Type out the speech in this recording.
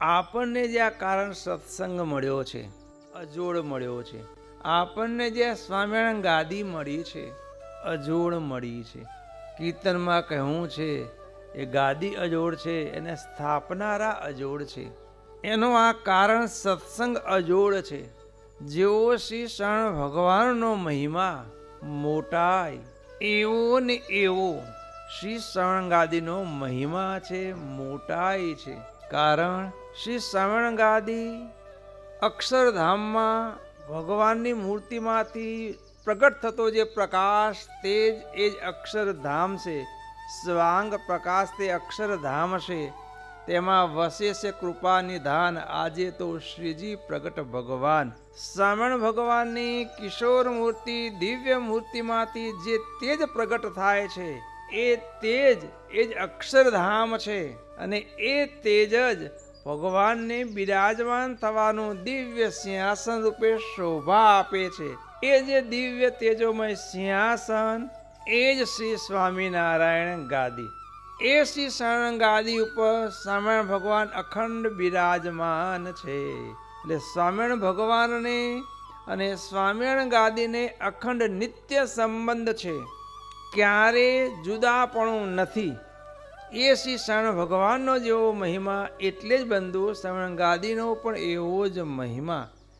આપણને જે આ કારણ સત્સંગ મળ્યો છે, અજોડ મળ્યો છે, આપણને જે સ્વામિનારાયણ ગાદી મળી છે, અજોડ મળી છે. કીર્તનમાં કહ્યું છે એ ગાદી અજોડ છે, એને સ્થાપનારા અજોડ છે. એનો આ કારણ સત્સંગ અજોડ છે. જેવો શ્રી શરણ ભગવાનનો મહિમા મોટાય એવો ને એવો શ્રી શરણ ગાદીનો મહિમા છે, મોટાય છે. કારણ શ્રી શરણ ગાદી અક્ષરધામમાં ભગવાનની મૂર્તિમાંથી પ્રગટ થતો જે પ્રકાશ તેજ એ જ અક્ષરધામ છે. સ્વાંગ પ્રકાશ તે અક્ષરધામ છે. તેમાં વસે છે કૃપા નિધાન. આજે તો શ્રીજી પ્રગટ ભગવાન સ્વામિનારાયણ ભગવાનની કિશોર મૂર્તિ દિવ્ય મૂર્તિમાંથી જે તેજ પ્રગટ થાય છે એ તેજ એ જ અક્ષરધામ છે. અને એ તેજ જ ભગવાનને બિરાજમાન થવાનું દિવ્ય સિંહાસન રૂપે શોભા આપે છે. એ જે દિવ્ય તેજોમય સિંહાસન એ જ શ્રી સ્વામિનારાયણ ગાદી. એ શ્રી શરણ ગાદી ઉપર સ્વામિનારાયણ ભગવાન અખંડ બિરાજમાન છે. એટલે સ્વામિનારાયણ ભગવાનને અને સ્વામિનારાયણ ગાદીને અખંડ નિત્ય સંબંધ છે, ક્યારે જુદાપણું નથી. એ શ્રી શરણ ભગવાનનો જેવો મહિમા એટલે જ બંધુ સ્વામિનારાયણ ગાદીનો પણ એવો જ મહિમા.